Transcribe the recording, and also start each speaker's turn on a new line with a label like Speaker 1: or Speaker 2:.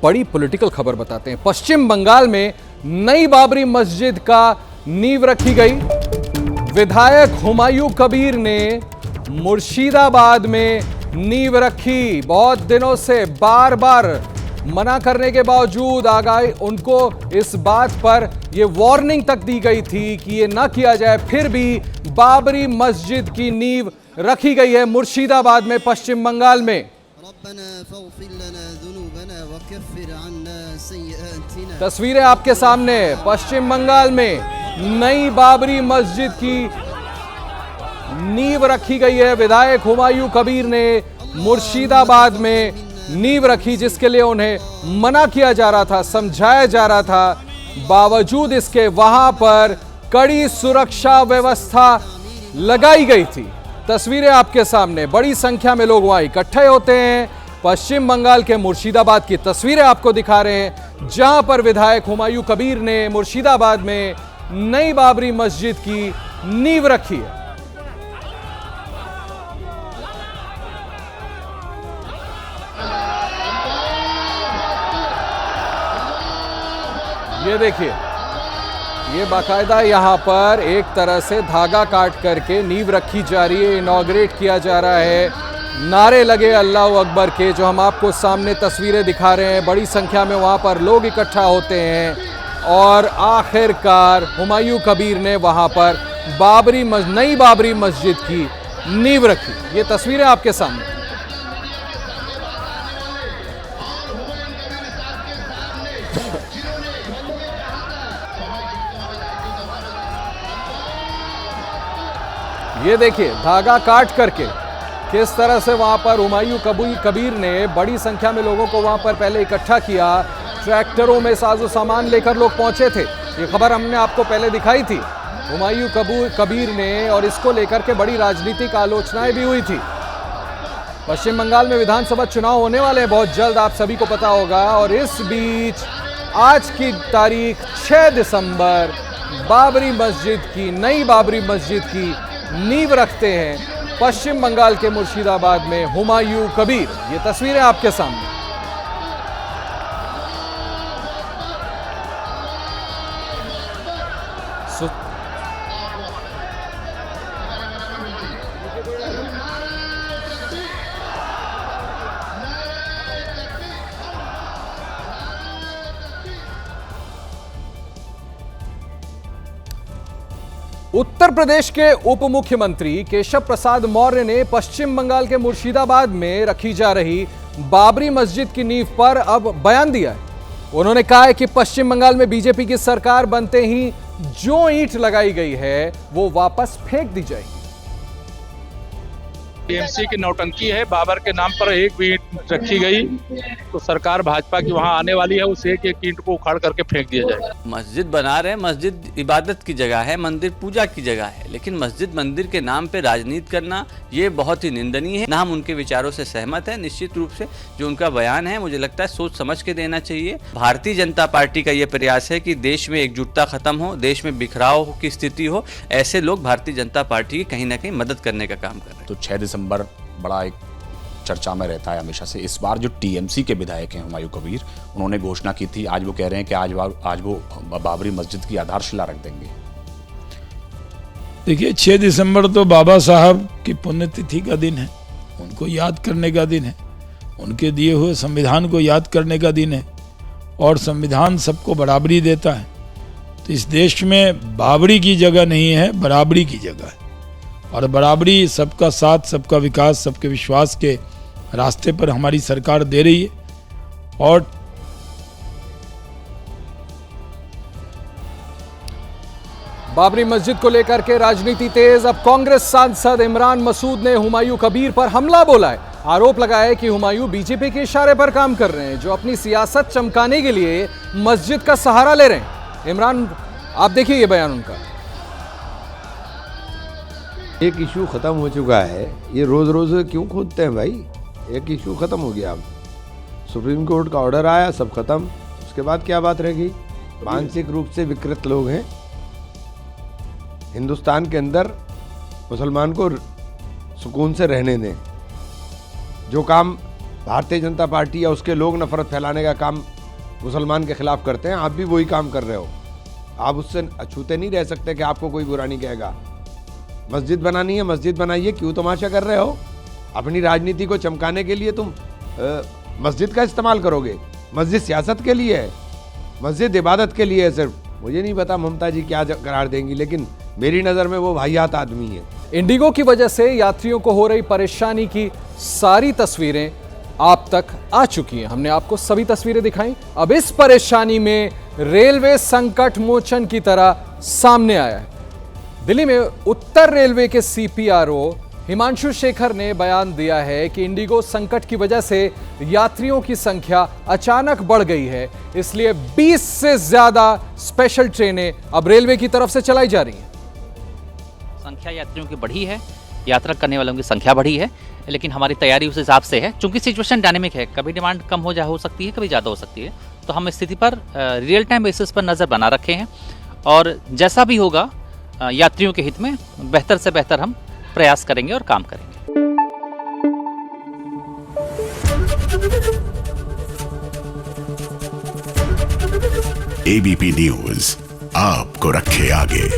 Speaker 1: बड़ी पॉलिटिकल खबर बताते हैं। पश्चिम बंगाल में नई बाबरी मस्जिद का नींव रखी गई। विधायक हुमायूं कबीर ने मुर्शिदाबाद में नींव रखी। बहुत दिनों से बार बार मना करने के बावजूद आगाही उनको इस बात पर यह वार्निंग तक दी गई थी कि ये ना किया जाए, फिर भी बाबरी मस्जिद की नींव रखी गई है मुर्शिदाबाद में, पश्चिम बंगाल में। तस्वीरें आपके सामने, पश्चिम बंगाल में नई बाबरी मस्जिद की नींव रखी गई है। विधायक हुमायूं कबीर ने मुर्शिदाबाद में नींव रखी, जिसके लिए उन्हें मना किया जा रहा था, समझाया जा रहा था। बावजूद इसके वहां पर कड़ी सुरक्षा व्यवस्था लगाई गई थी। तस्वीरें आपके सामने, बड़ी संख्या में लोग वहां इकट्ठे होते हैं। पश्चिम बंगाल के मुर्शिदाबाद की तस्वीरें आपको दिखा रहे हैं, जहां पर विधायक हुमायूं कबीर ने मुर्शिदाबाद में नई बाबरी मस्जिद की नींव रखी है। ये देखिए, ये बाकायदा यहां पर एक तरह से धागा काट करके नींव रखी जा रही है, इनॉग्रेट किया जा रहा है। नारे लगे अल्लाह अकबर के, जो हम आपको सामने तस्वीरें दिखा रहे हैं। बड़ी संख्या में वहां पर लोग इकट्ठा होते हैं और आखिरकार हुमायूं कबीर ने वहां पर नई बाबरी मस्जिद की नींव रखी। ये तस्वीरें आपके सामने। ये देखिए, धागा काट करके किस तरह से वहां पर हुमायूं कबीर ने बड़ी संख्या में लोगों को वहां पर पहले इकट्ठा किया। ट्रैक्टरों में साजो सामान लेकर लोग पहुंचे थे। ये खबर हमने आपको पहले दिखाई थी हुमायूं कबीर ने, और इसको लेकर के बड़ी राजनीतिक आलोचनाएं भी हुई थी। पश्चिम बंगाल में विधानसभा चुनाव होने वाले हैं बहुत जल्द, आप सभी को पता होगा। और इस बीच आज की तारीख 6 दिसंबर नई बाबरी मस्जिद की नींव रखते हैं पश्चिम बंगाल के मुर्शिदाबाद में हुमायूं कबीर। ये तस्वीरें आपके सामने। उत्तर प्रदेश के उप मुख्यमंत्री केशव प्रसाद मौर्य ने पश्चिम बंगाल के मुर्शिदाबाद में रखी जा रही बाबरी मस्जिद की नींव पर अब बयान दिया है। उन्होंने कहा है कि पश्चिम बंगाल में बीजेपी की सरकार बनते ही जो ईंट लगाई गई है वो वापस फेंक दी जाएगी।
Speaker 2: टीएमसी की नौटंकी है। बाबर के नाम पर एक भी ईंट रखी गई तो सरकार भाजपा की वहां आने वाली है, उस एक ईंट को उखाड़ करके फेंक दिया जाएगा।
Speaker 3: मस्जिद बना रहे हैं, मस्जिद इबादत की जगह है, मंदिर पूजा की जगह है, लेकिन मस्जिद मंदिर के नाम पे राजनीति करना ये बहुत ही निंदनीय है। ना हम उनके विचारों से सहमत हैं। निश्चित रूप से जो उनका बयान है, मुझे लगता है सोच समझ के देना चाहिए। भारतीय जनता पार्टी का ये प्रयास है कि देश में एकजुटता खत्म हो, देश में बिखराव की स्थिति हो। ऐसे लोग भारतीय जनता पार्टी की कहीं ना कहीं मदद करने का काम कर रहे हैं।
Speaker 4: तो 6 दिसंबर बड़ा एक चर्चा में रहता है हमेशा से। इस बार जो टीएमसी के विधायक हैं हुमायूं कबीर, उन्होंने घोषणा की थी, आज वो कह रहे हैं कि आज वो बाबरी मस्जिद की आधारशिला रख देंगे।
Speaker 5: देखिए, 6 दिसंबर तो बाबा साहब की पुण्यतिथि का दिन है, उनको याद करने का दिन है, उनके दिए हुए संविधान को याद करने का दिन है। और संविधान सबको बराबरी देता है, तो इस देश में बाबरी की जगह नहीं है, बराबरी की जगह है। और बराबरी, सबका साथ, सबका विकास, सबके विश्वास के रास्ते पर हमारी सरकार दे रही है। और
Speaker 1: बाबरी मस्जिद को लेकर के राजनीति तेज। अब कांग्रेस सांसद इमरान मसूद ने हुमायूं कबीर पर हमला बोला है। आरोप लगाया है कि हुमायूं बीजेपी के इशारे पर काम कर रहे हैं, जो अपनी सियासत चमकाने के लिए मस्जिद का सहारा ले रहे हैं। इमरान, आप देखिए ये बयान उनका।
Speaker 6: एक इशू खत्म हो चुका है, ये रोज रोज क्यों खोदते हैं भाई? एक इशू खत्म हो गया, अब सुप्रीम कोर्ट का ऑर्डर आया, सब खत्म। उसके बाद क्या बात रह गई? मानसिक रूप से विकृत लोग हैं हिंदुस्तान के अंदर। मुसलमान को सुकून से रहने दें। जो काम भारतीय जनता पार्टी या उसके लोग नफरत फैलाने का काम मुसलमान के खिलाफ करते हैं, आप भी वही काम कर रहे हो। आप उससे अछूते नहीं रह सकते कि आपको कोई बुरा नहीं कहेगा। मस्जिद बनानी है, मस्जिद बनाइए, क्यों तमाशा कर रहे हो? अपनी राजनीति को चमकाने के लिए तुम मस्जिद का इस्तेमाल करोगे। मस्जिद सियासत के लिए है, मस्जिद इबादत के लिए है सिर्फ। मुझे नहीं पता ममता जी क्या करार देंगी, लेकिन मेरी नज़र में वो वाहियात आदमी है।
Speaker 1: इंडिगो की वजह से यात्रियों को हो रही परेशानी की सारी तस्वीरें आप तक आ चुकी हैं। हमने आपको सभी तस्वीरें दिखाई। अब इस परेशानी में रेलवे संकट मोचन की तरह सामने आया है। दिल्ली में उत्तर रेलवे के सीपीआरओ हिमांशु शेखर ने बयान दिया है कि इंडिगो संकट की वजह से यात्रियों की संख्या अचानक बढ़ गई है, इसलिए 20 से ज्यादा स्पेशल ट्रेनें अब रेलवे की तरफ से चलाई जा रही हैं।
Speaker 7: संख्या यात्रियों की बढ़ी है, यात्रा करने वालों की संख्या बढ़ी है, लेकिन हमारी तैयारी उस हिसाब से है। चूंकि सिचुएशन डायनेमिक है, कभी डिमांड कम हो सकती है, कभी ज़्यादा हो सकती है, तो हम स्थिति पर रियल टाइम बेसिस पर नज़र बना रखे हैं और जैसा भी होगा यात्रियों के हित में बेहतर से बेहतर हम प्रयास करेंगे और काम करेंगे।
Speaker 8: एबीपी न्यूज आपको रखे आगे।